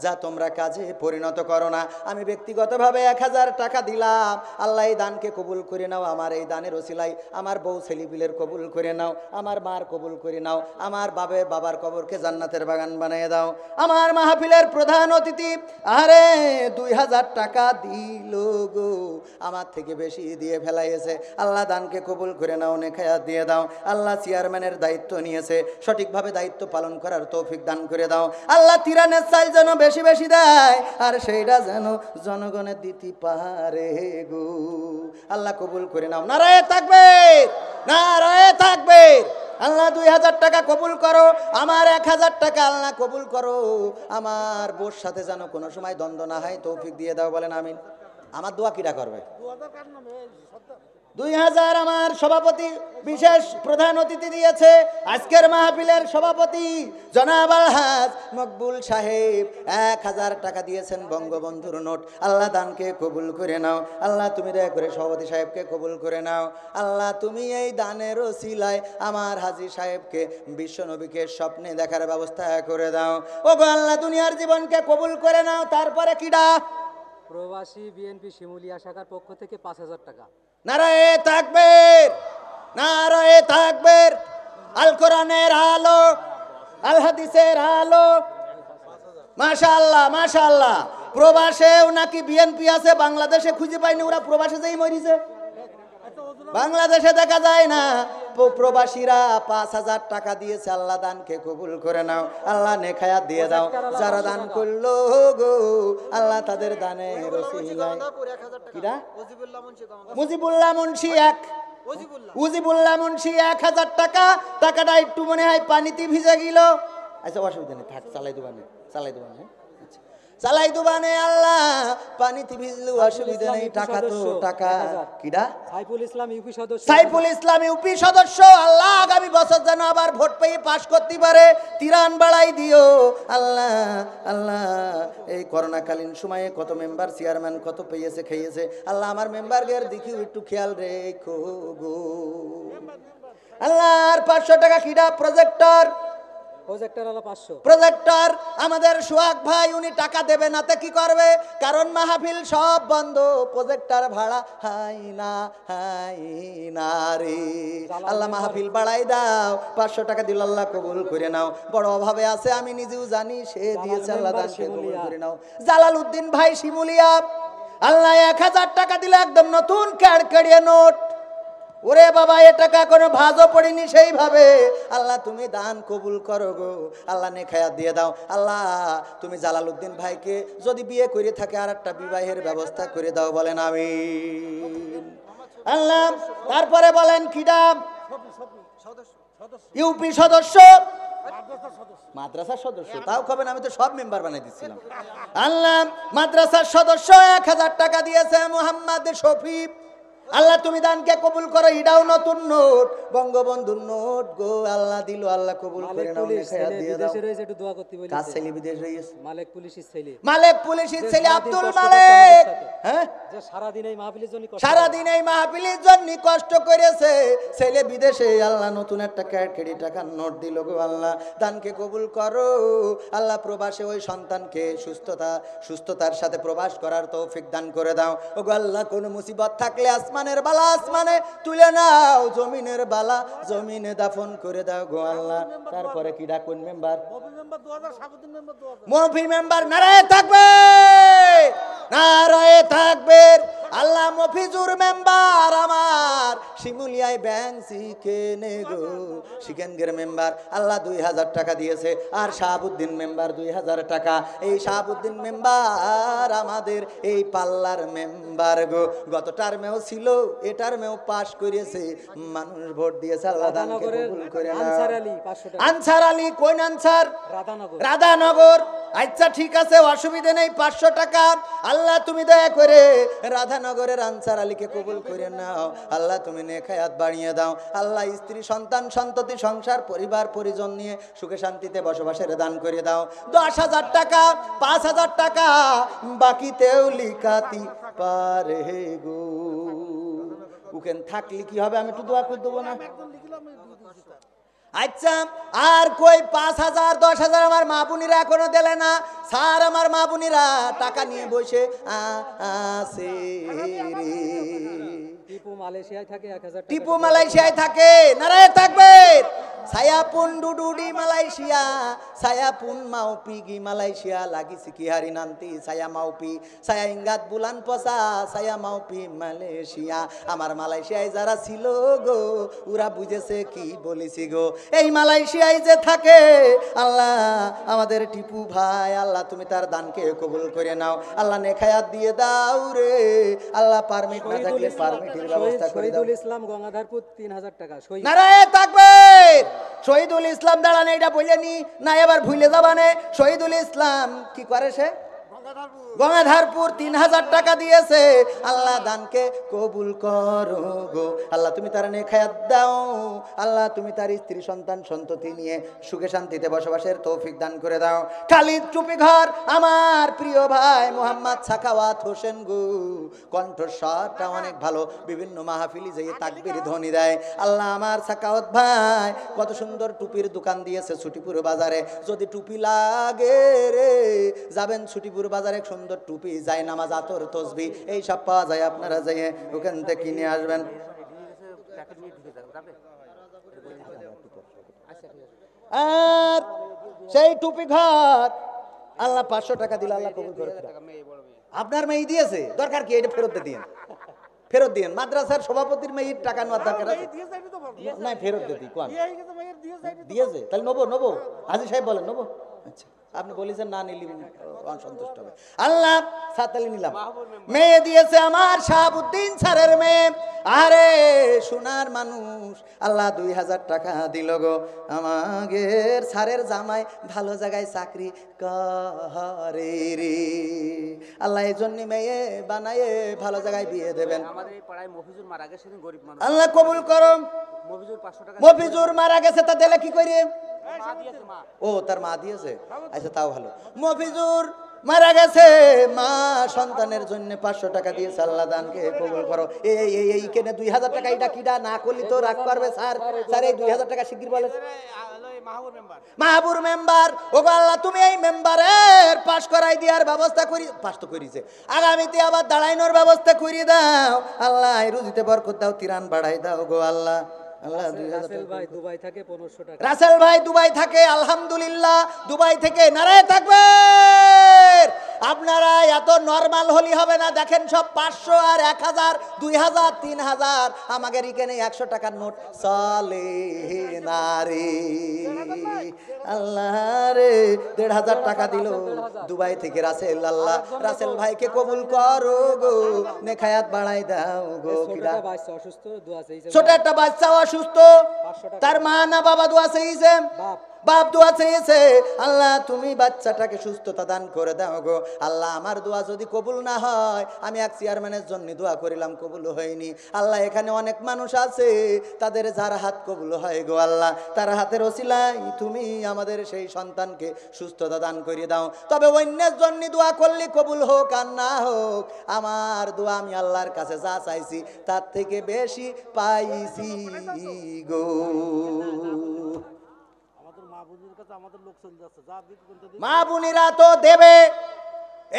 যা তোমরা কাজে পরিণত করো না। আমি ব্যক্তিগতভাবে 1000 টাকা দিলাম, আল্লাহ এই দানকে কবুল করে নাও। আমার এই দানের ওসিলায় আমার বউ ছেলেপিলের কবুল করে নাও, আমার মার কবুল করে নাও, আমার বাবার কবরকে জান্নাতের বাগান বানিয়ে দাও। আমার মাহফিলের প্রধান অতিথি আরে 2000 টাকা দিল গো, আমার থেকে বেশি দিয়ে ফেলাইছে। আল্লাহ দানকে কবুল করে নাও, নেখায়াত দিয়ে দাও। আল্লাহ চেয়ারম্যানের দায়িত্ব নিয়েছে, সঠিকভাবে দায়িত্ব পালন করার তৌফিক দান করে দাও। আল্লাহ তিরানের চাল যেন বেশি বেশি দেয়, আর সেইটা যেন জনগণের দিতে পারে গো। আল্লাহ কবুল করে নাও। নারায়ে তাকবীর, নারায়ে তাকবীর। আল্লাহ 2000 টাকা কবুল করো, আমার 1000 টাকা আল্লাহ কবুল করো। আমার বোর সাথে যেন কোনো সময় দ্বন্দ্ব না হয়, তৌফিক দিয়ে দাও, বলেন আমিন। আমার দোয়া কিরা করবে? 2000 আমার সভাপতি বিশেষ প্রধান অতিথি দিয়েছে। আজকের মাহফিলের সভাপতি জনাব আলহাজ মকবুল সাহেব 1000 টাকা দিয়েছেন, বঙ্গবন্ধুর নোট। আল্লাহ দানকে কবুল করে নাও। আল্লাহ তুমি দয়া করে সভাপতি সাহেবকে কবুল করে নাও। আল্লাহ তুমি এই দানের ওসিলায় আমার হাজী সাহেবকে বিশ্বনবীকে স্বপ্নে দেখার ব্যবস্থা করে দাও। ওগো আল্লাহ দুনিয়ার জীবনকে কবুল করে নাও। তারপরে কিডা? প্রবাসী বিএনপি শিমুলিয়া শাখার পক্ষ থেকে 5000 টাকা। নারায়ে তাকবীর, নারায়ে তাকবীর। আল কোরআনের আলো, আল হাদিসের আলো। মাশাআল্লাহ, মাশাআল্লাহ। প্রবাসেও নাকি বিএনপি আছে, বাংলাদেশে খুঁজে পাইনি, ওরা প্রবাসে যেই মরিছে, বাংলাদেশে দেখা যায় না। প্রবাসীরা 5000 টাকা দিয়েছে। আল্লাহ দানকে কবুল করে নাও। আল্লাহ নেখায়াত দিয়ে দাও। যারা দান করলো গো, আল্লাহ তাদের দানের ওসিলায়। কিরা? মুজিবুল্লাহ মুন্সি উজিবুল্লাহ মুন্সি 1000 টাকা। টাকাটা একটু মনে হয় পানিতে ভিজে গেল। আচ্ছা অসুবিধা নেই, থাক, চালাই দেবানি, চালাই দেবানি। চালাই দুবানে আল্লাহ পানিতে ভিজলু অসুবিধা নেই, টাকা তো টাকা। কিডা? সাইফুল ইসলাম ইউপি সদস্য। সাইফুল ইসলাম ইউপি সদস্য, আল্লাহ আগামী বছর যেন আবার ভোট পেয়ে পাশ করতে পারে, তিরান বাড়াই দিও আল্লাহ। আল্লাহ এই করোনাকালীন সময়ে কত মেম্বার চেয়ারম্যান কত পেয়েছে খেয়েছে, আল্লাহ আমার মেম্বারদের দিকেও একটু খেয়াল রেখো গো আল্লাহ। আর 500 টাকা কিডা? প্রজেক্টর। প্রজেক্টর হলো 500। প্রজেক্টর আমাদের সোহাগ ভাই, উনি টাকা দেবে না তে কি করবে? কারণ মাহফিল সব বন্ধ, প্রজেক্টর ভাড়া হাই না রে। আল্লাহ মাহফিল বাড়াই দাও, 500 টাকা দিল, আল্লাহ কবুল করে নাও। বড় অভাবে আছে আমি নিজেও জানি, সে দিয়েছে, আল্লাহ দানকে কবুল করে নাও। জালাল উদ্দিন ভাই শিমুলিয়া, আল্লাহ 1000 টাকা দিলে একদম নতুন ক্যাড়কেড়িয়ে নোট। ওরে বাবা, এ টাকা কোনো ভাজও পড়িনি সেইভাবে, আল্লাহ তুমি দান কবুল করো গো আল্লাহ, নেখায়াত দিয়ে দাও আল্লাহ। তুমি জালালউদ্দিন ভাইকে যদি বিয়ে করে থাকে আর একটা বিবাহের ব্যবস্থা করে দাও, বলেন আমিন আল্লাহ। তারপরে বলেন কিডা? ইউপি সদস্য, মাদ্রাসার সদস্য, তাও কবেন, আমি তো সব মেম্বার বানাই দিচ্ছিলাম আল্লাহ। মাদ্রাসার সদস্য 1000 টাকা দিয়েছে মোহাম্মদ শফিক, আল্লাহ তুমি দানকে কবুল করো। এটাও নতুন নোট, বঙ্গবন্ধুর নোট গো আল্লাহ দিল, আল্লাহ কবুল করে নাও, নেখায়াত দিয়ে দাও। বিদেশে রয়েছে, একটু দোয়া করতে বলেছে। কাজ ছেলে বিদেশ রয়েছে, মালিক পুলিশের ছেলে। মালিক পুলিশের ছেলে আব্দুল মালিক, হ্যাঁ, যে সারা দিন এই মাহফিলের জন্য সারা দিন এই মাহফিলের জন্য কষ্ট করেছে, ছেলে বিদেশে, আল্লাহ নতুন একটা ক্যাড়কেড়ি টাকার নোট দিল গো আল্লাহ, দানকে কবুল করো আল্লাহ। প্রবাসে ওই সন্তানকে সুস্থতার সাথে প্রবাস করার তৌফিক দান করে দাও ও গো আল্লাহ। কোন মুসিবত থাকলে আসমানের বালা আসমানে তুলে নাও, জমিনের বালা জমিনে দাফন করে দাও গো আল্লাহ। তারপরে কি ডাকুন মেম্বার? মফি মেম্বার নারায়ে থাকবে, নারায়ে থাকবে আল্লাহ। মফিজুর মেম্বার আমার শিমুলিয়ায় ব্যাংক শিখেনে গো, শিখেনগের মেম্বার আল্লাহ 2000 টাকা দিয়েছে, আর শাহাবুদ্দিন মেম্বার 2000 টাকা। এই শাহাবুদ্দিন মেম্বার আমাদের এই পাল্লার মেম্বার গো, গত টার্মেও ছিল, এ টার্মেও পাশ করেছে, মানুষ ভোট দিয়েছে, আল্লাহ দানকে কবুল করে নাও। আনসার আলী 500 টাকা। আনসার আলী কোন আনসার? রাধানগর। রাধানগর, আচ্ছা ঠিক আছে, অসুবিধা নেই, 500 টাকা আল্লাহ তুমি দয়া করে রাধানগরের আনসার আলীকে কবুল করে নাও আল্লাহ, তুমি নেখায়াত বাড়িয়ে দাও আল্লাহ। স্ত্রী সন্তান সন্ততি সংসার পরিবার পরিজন নিয়ে সুখে শান্তিতে বসবাসের দান করে দাও। 10,000 টাকা, 5,000 টাকা বাকিতেও লিখাতি পারে গো। উকেন থাকলে কি হবে, আমি একটু দোয়া করে দেবো না? আচ্ছা, আর কই 5,000 10,000 আমার মা বোনিরা এখনো দিলে না। স্যার আমার মা বোনিরা টাকা নিয়ে বসে আছে রে। টিপু মালয়েশিয়ায় থাকে, 1000 টাকা। টিপু মালয়েশিয়ায় থাকে, নারায়ে থাকবে। সায়াপুন ডুডুডি মালয়েশিয়া, সায়াপুন মাউপি গি মালয়েশিয়া, লাগি সিকিহারি নান্তি সায়া মাউপি, সায়া ইঙ্গাত বুলান পসা, সায়া মাউপি মালয়েশিয়া। আমার মালয়েশিয়ায় যারা ছিল গো, ওরা বুঝেছে কি বলেছি গো। এই মালয়েশিয়ায় যে থাকে আল্লাহ আমাদের টিপু ভাই, আল্লাহ তুমি তার দানকে কবুল করে নাও আল্লাহ, নেখায়াত দিয়ে দাও রে আল্লাহ। পারমিট না থাকলে পারমিটের ব্যবস্থা করে দাও। শহীদুল ইসলাম গঙ্গাধারপুর 3000 টাকা। নারায়ে থাকবে। শহীদুল ইসলাম দাঁড়ান, এটা বললেনি না, এবার ভুলে যাবানে। শহীদুল ইসলাম কি করে সে? গঙ্গাধারপুর 3000 টাকা দিয়েছে, আল্লাহ দানকে কবুল করো গো আল্লাহ, তুমি তার নেখায়াত দাও আল্লাহ, তুমি তার স্ত্রী সন্তান সন্ততি নিয়ে সুখে শান্তিতে বসবাসের তৌফিক দান করে দাও। খালিদ টুপিঘর আমার প্রিয় ভাই মোহাম্মদ সাখাওয়াত হোসেন গো, কণ্ঠস্বরটা অনেক ভালো, বিভিন্ন মাহফিলি যেয়ে তাকবীর ধ্বনি দেয় আল্লাহ। আমার সাখাওয়াত ভাই কত সুন্দর টুপির দোকান দিয়েছে ছুটিপুর বাজারে, যদি টুপি লাগে রে যাবেন ছুটিপুর বাজারে, সুন্দর টুপি, যায় নামাজ, আতর, তসবি এই সব পাওয়া যায়, আপনারা যাইয়ে ওখান থেকে কিনে আসবেন। আর সেই টুপি ঘর আল্লাহ 500 টাকা দিল, আল্লাহ কবুল করে। আপনার মেয়ে দিয়েছে, দরকার কি এটা ফেরত দিয়ে, ফেরত দিন। মাদ্রাসার সভাপতির মেয়ের টাকা নেওয়ার দরকার আছে না, ফেরত দিতে কোন দিয়েছে, তাহলে নেবো। হাজী সাহেব বলেন নেবো। আচ্ছা, আপনি বলেছেন না নিলি অসন্তুষ্ট হবে। আল্লাহ সাতালি নিলাম। মেয়ে দিয়েছে আমার শাহাবুদ্দিন স্যারের মেয়ে, আরে সোনার মানুষ, আল্লাহ 2000 টাকা দিল গো। আমাদের স্যারের জামাই ভালো জায়গায় চাকরি করে রে। আল্লাহ এই জন্য মেয়ে বানায়ে ভালো জায়গায় বিয়ে দেবেন। আমাদের এই পাড়ায় মফিজুর মারা গেছে, গরিব মানুষ। আল্লাহ কবুল করো। মফিজুর 500 টাকা মফিজুর মারা গেছে, তা দিলে কি করি? মা দিয়েছে, মা। ও তার মা দিয়েছে, আচ্ছা তাও ভালো। মফিজুর মারা গেছে, মা সন্তানের জন্য 500 টাকা দিয়েছে। আল্লাহ দানকে কবুল করো। এই কেনে 2000 টাকা, এটা কিডা না করলি তো রাগ পারবে স্যার। স্যার এই 2000 টাকা শিগগির বলে। মাহবুর মেম্বার, ওগো আল্লাহ তুমি এই মেম্বারের পাস করাই দেওয়ার ব্যবস্থা করি। পাস তো করিছে, আগামীতে আবার দাঁড়াইনোর ব্যবস্থা করে দাও। আল্লাহ রুজিতে বরকত দাও, তিরান বাড়াই দাও গো আল্লাহ। আল্লাহ 2000 রাসেল ভাই দুবাই থাকে 1500 টাকা। রাসেল ভাই দুবাই থাকে, আলহামদুলিল্লাহ দুবাই থেকে নারায় থাকবে। আপনারা এত নরমাল হলি হবে না, দেখেন সব 500 আর 1000 2000 3000। আমাদের এখানে 100 টাকার নোট চলে না রে। আল্লাহ রে 1500 টাকা দিল দুবাই থেকে রাসেল। আল্লাহ রাসেল ভাইকে কবুল করো গো, নেখায়াত বাড়াই দাও গো। কিরা ছোট বাচ্চা অসুস্থ, দোয়া চাইছে। ছোট একটা বাচ্চা অসুস্থ, 500 টাকা। তার মা না বাবা দোয়া চেয়েছে? বাপ। বাপ দোয়া চেয়েছে। আল্লাহ তুমি বাচ্চাটাকে সুস্থতা দান করে দাও গো। আল্লাহ আমার দোয়া যদি কবুল না হয়, আমি এক চেয়ারম্যানের জন্য দোয়া করিলাম, কবুল হয়নি। আল্লাহ এখানে অনেক মানুষ আছে, তাদের যার হাত কবুল হয় গো আল্লাহ, তার হাতের ওসিলাই তুমি আমাদের সেই সন্তানকে সুস্থতা দান করে দাও। তবে অন্যের জন্য দোয়া করলে কবুল হোক আর না হোক, আমার দোয়া আমি আল্লাহর কাছে যা চাইছি তার থেকে বেশি পাইছি গো। মা বোনেরা তো দেবে,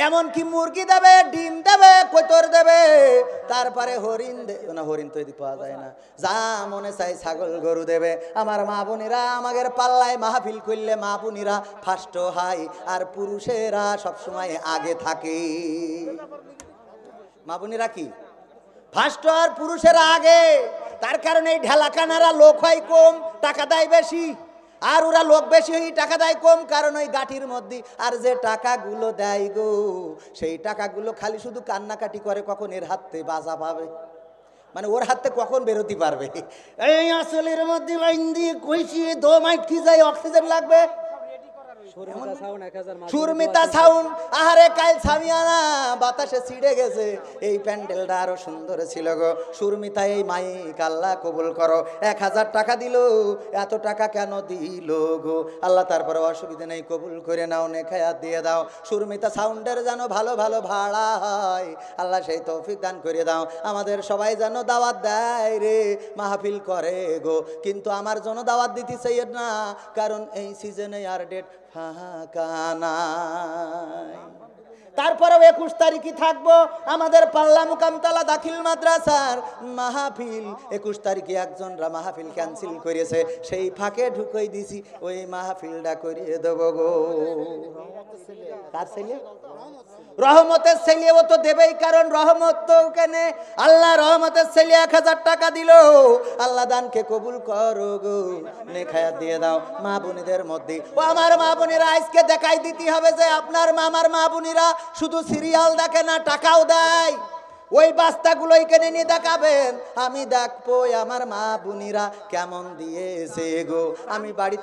এমনকি মুরগি দেবে, ডিম দেবে, কোতর দেবে, তারপরে হরিণ দেবে না, হরিণ তো এদিকে পাওয়া যায় না, যা মনে চাই ছাগল গরু দেবে। আমার মা বোনেরা আমাদের পাল্লায় মাহফিল করলে মা বোনেরা ফার্স্ট হয়, আর পুরুষেরা সবসময় আগে থাকে। মা বোনেরা কি ফার্স্ট আর পুরুষেরা আগে, তার কারণে এই ঢেলাকানারা লোক হয় কম, টাকা দেয় বেশি। আর ওরা লোক বেশি হয়ে টাকা দেয় কম, কারণ ওই গাঠির মধ্যে আর যে টাকাগুলো দেয় গো, সেই টাকাগুলো খালি শুধু কান্নাকাটি করে কখন এর হাতে বাজা পাবে, মানে ওর হাতে কখন বেরোতে পারবে। এই আসলের মধ্যে লাইন দিয়ে কইছি দো মাইট কি যায়, অক্সিজেন লাগবে। সুরমিতা সাউন্ড, আহারে কাল সামিয়ানা বাতাসে ছিড়ে গেছে, এই প্যান্ডেলটা আরো সুন্দর ছিল গো। সুরমিতা এই মাইক আল্লাহ কবুল করো। 1000 টাকা দিল, এত টাকা কেন দিল গো আল্লাহ? তারপরে অসুবিধা নেই, কবুল করে নাও, নেখায়াত দিয়ে দাও। সুরমিতা সাউন্ডের যেন ভালো ভালো ভাড়া হয়, আল্লাহ সেই তৌফিক দান করে দাও। আমাদের সবাই যেন দাওয়াত দেয় রে, মাহফিল করে গো, কিন্তু আমার জন্য দাওয়াত দিতে চাই না, কারণ এই সিজনে আর ডেট ফাঁকা নাই। তারপরেও 21 তারিখে থাকবো আমাদের পাল্লা মুকামতলা দাখিল মাদ্রাসার মাহফিল। 21 তারিখে একজনরা মাহফিল ক্যান্সেল করেছে, সেই ফাঁকে ঢুকাই দিছি, ওই মাহফিলটা করিয়ে দেবো গো। কার ছেলে? রহমতের ছেলে, ও তো দেবেই, কারণ রহমত তো কেনে। আল্লাহ রহমতের ছেলে 1000 টাকা দিল, আল্লাহ দানকে কবুল করো গো, নেখায়াত দিয়ে দাও মা বোনেদের মধ্যে। ও আমার মা বোনেরা, আজকে দেখাই দিতে হবে যে আপনার আমার মা বোনেরা শুধু সিরিয়াল দেখে না, টাকাও দেয়। ওই বাস্তাগুলো এখানে নিয়ে দেখাবেন, আমি দেখবো আমার মা বোনেরা কেমন দিয়েছে গো। আমি বাড়ি